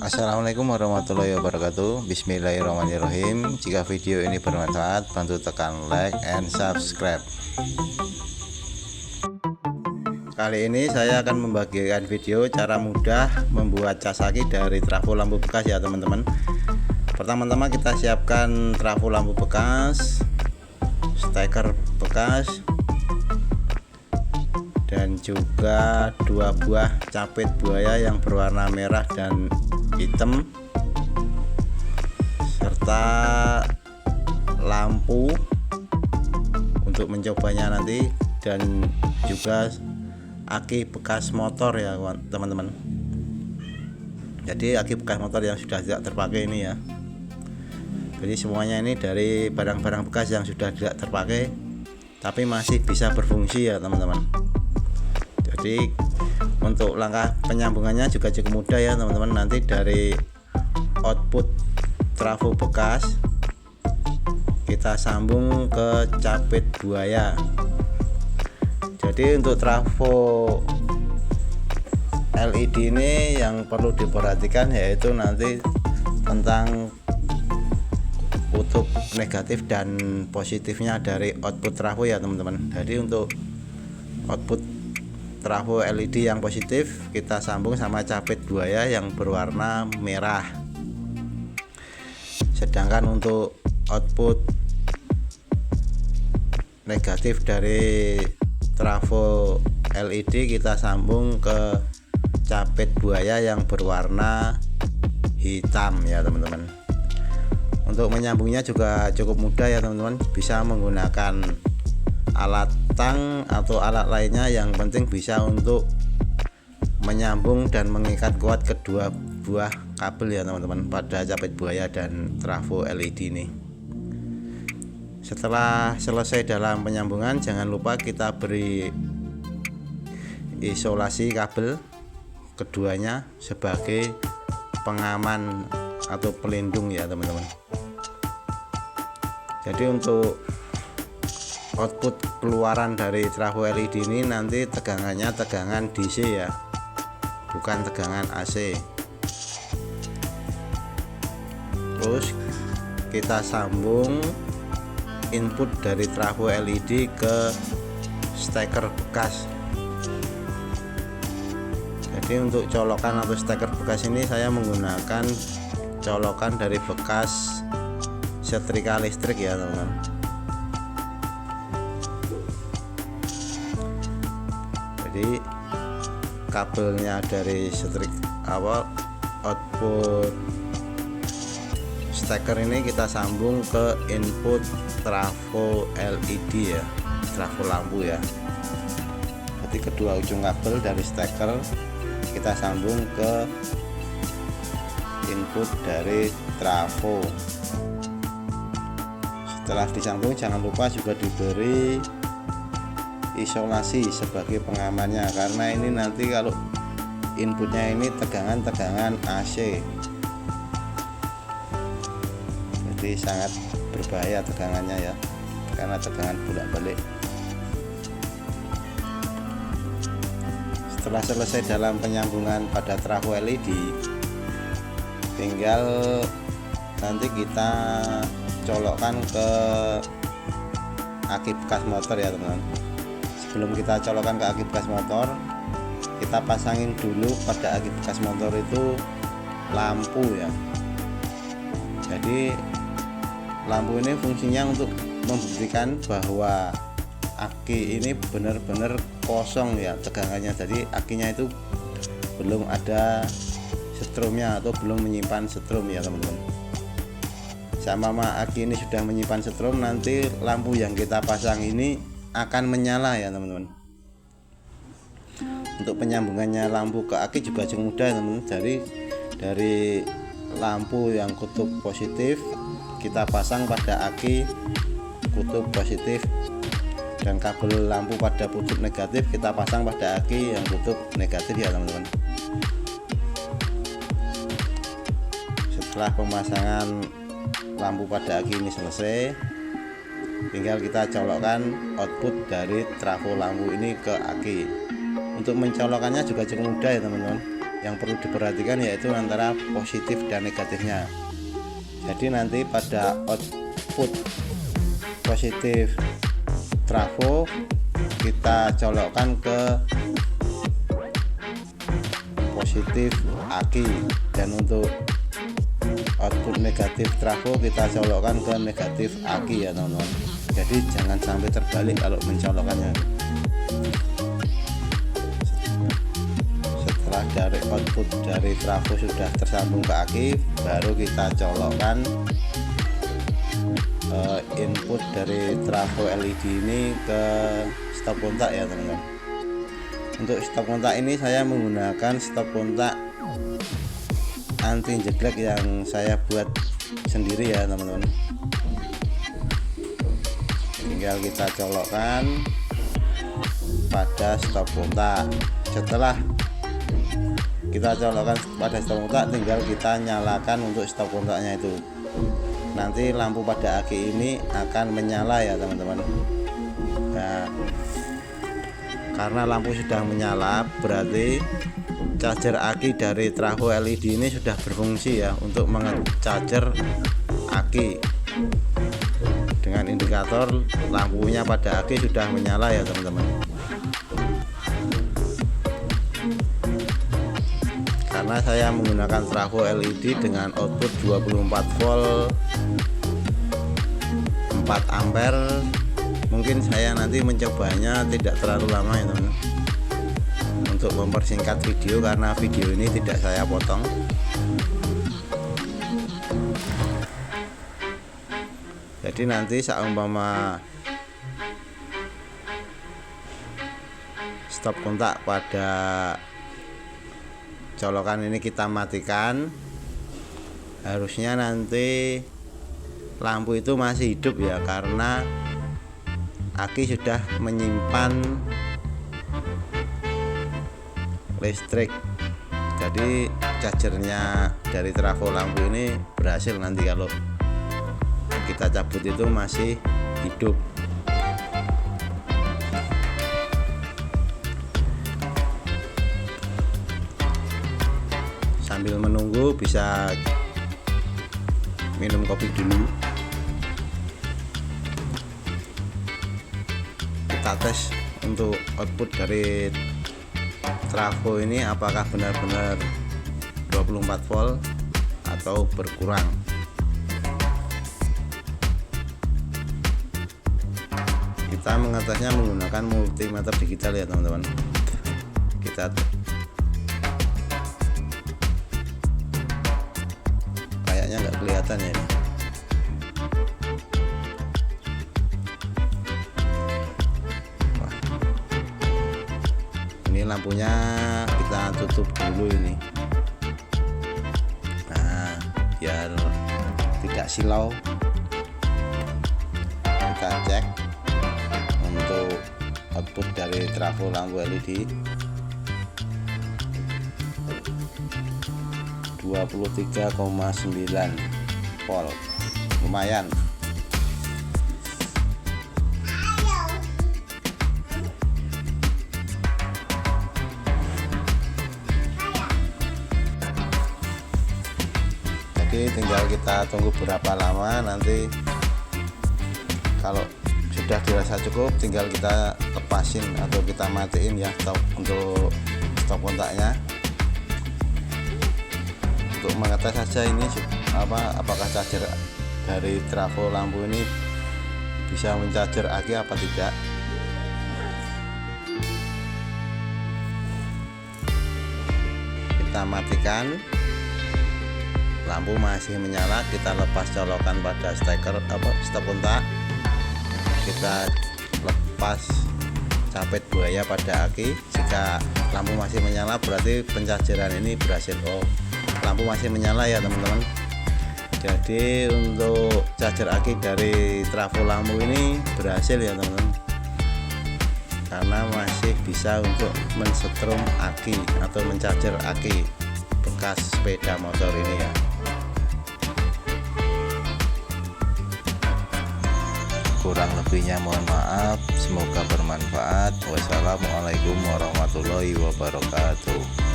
Assalamualaikum warahmatullahi wabarakatuh. Bismillahirrahmanirrahim. Jika video ini bermanfaat, bantu tekan like and subscribe. Kali ini saya akan membagikan video cara mudah membuat cas aki dari trafo lampu bekas ya teman-teman. Pertama-tama kita siapkan trafo lampu bekas, steker bekas, dan juga 2 buah capit buaya yang berwarna merah dan hitam, serta lampu untuk mencobanya nanti, dan juga aki bekas motor ya teman-teman. Jadi aki bekas motor yang sudah tidak terpakai ini ya. Jadi semuanya ini dari barang-barang bekas yang sudah tidak terpakai tapi masih bisa berfungsi ya teman-teman. Jadi untuk langkah penyambungannya juga cukup mudah ya teman-teman. Nanti dari output trafo bekas kita sambung ke capit buaya. Jadi untuk trafo LED ini yang perlu diperhatikan yaitu nanti tentang kutub negatif dan positifnya dari output trafo ya teman-teman. Jadi untuk output trafo LED yang positif kita sambung sama capit buaya yang berwarna merah. Sedangkan untuk output negatif dari trafo LED kita sambung ke capit buaya yang berwarna hitam ya teman-teman. Untuk menyambungnya juga cukup mudah ya teman-teman, bisa menggunakan alat tang atau alat lainnya, yang penting bisa untuk menyambung dan mengikat kuat kedua buah kabel ya teman-teman pada capit buaya dan trafo LED ini. Setelah selesai dalam penyambungan, jangan lupa kita beri isolasi kabel keduanya sebagai pengaman atau pelindung ya teman-teman. Jadi untuk output keluaran dari trafo LED ini nanti tegangannya tegangan DC ya, bukan tegangan AC. Terus kita sambung input dari trafo LED ke steker bekas. Jadi untuk colokan atau steker bekas ini saya menggunakan colokan dari bekas setrika listrik ya teman-teman. Jadi kabelnya dari setrik output steker ini kita sambung ke input trafo LED ya, trafo lampu ya. Jadi kedua ujung kabel dari steker kita sambung ke input dari trafo. Setelah disambung jangan lupa juga diberi isolasi sebagai pengamannya, karena ini nanti kalau inputnya ini tegangan AC, jadi sangat berbahaya tegangannya ya, karena tegangan bolak-balik. Setelah selesai dalam penyambungan pada trafo LED, tinggal nanti kita colokkan ke aki bekas motor ya teman-teman. Sebelum kita colokkan ke aki bekas motor, kita pasangin dulu pada aki bekas motor itu lampu ya. Jadi lampu ini fungsinya untuk membuktikan bahwa aki ini benar-benar kosong ya tegangannya. Jadi akinya itu belum ada setrumnya atau belum menyimpan setrum ya teman-teman. Sama aki ini sudah menyimpan setrum, nanti lampu yang kita pasang ini akan menyala ya teman-teman. Untuk penyambungannya lampu ke aki juga cukup mudah teman-teman. Jadi dari lampu yang kutub positif kita pasang pada aki kutub positif, dan kabel lampu pada kutub negatif kita pasang pada aki yang kutub negatif ya teman-teman. Setelah pemasangan lampu pada aki ini selesai, tinggal kita colokkan output dari trafo lampu ini ke aki. Untuk mencolokkannya juga cukup mudah ya teman-teman. yang perlu diperhatikan yaitu antara positif dan negatifnya. Jadi nanti pada output positif trafo kita colokkan ke positif aki, dan untuk output negatif trafo kita colokkan ke negatif aki ya teman-teman. Jadi jangan sampai terbalik kalau mencolokkannya. Setelah dari output dari trafo sudah tersambung ke aki, baru kita colokkan input dari trafo LED ini ke stop kontak ya teman-teman. Untuk stop kontak ini saya menggunakan stop kontak anti jeglek yang saya buat sendiri ya teman-teman. Tinggal kita colokkan pada stop kontak. Setelah kita colokkan pada stop kontak, tinggal kita nyalakan untuk stop kontaknya itu. Nanti lampu pada aki ini akan menyala ya teman-teman. Nah, karena lampu sudah menyala, berarti charger aki dari trafo LED ini sudah berfungsi ya untuk mengecharger aki. Dengan indikator lampunya pada aki sudah menyala ya teman-teman. Karena saya menggunakan trafo LED dengan output 24 volt 4 ampere, mungkin saya nanti mencobanya tidak terlalu lama ya teman-teman, untuk mempersingkat video karena video ini tidak saya potong. Jadi nanti seumpama stop kontak pada colokan ini kita matikan, harusnya nanti lampu itu masih hidup ya, karena aki sudah menyimpan listrik. Jadi chargernya dari trafo lampu ini berhasil nanti kalau kita cabut itu masih hidup. Sambil menunggu bisa minum kopi dulu. Kita tes untuk output dari trafo ini apakah benar-benar 24 volt atau berkurang. Kita mengetesnya menggunakan multimeter digital ya teman-teman. Kita kayaknya nggak kelihatan ya ini. Wah, ini lampunya kita tutup dulu ini. Nah, biar tidak silau, kita cek untuk output dari trafo lampu LED 23,9 volt, lumayan. Jadi tinggal kita tunggu berapa lama, nanti kalau sudah dirasa cukup tinggal kita lepasin atau kita matiin ya untuk stop kontaknya. Untuk mengetes saja ini apakah charger dari trafo lampu ini bisa mencarger aki apa tidak. Kita matikan, lampu masih menyala, kita lepas colokan pada steker stop kontak, kita lepas capit buaya pada aki. Jika lampu masih menyala berarti pencajeran ini berhasil. Lampu masih menyala ya teman-teman. Jadi untuk charger aki dari trafo lampu ini berhasil ya teman-teman, karena masih bisa untuk mensetrum aki atau mencarger aki bekas sepeda motor ini ya. Kurang lebihnya mohon maaf, semoga bermanfaat. Wassalamualaikum warahmatullahi wabarakatuh.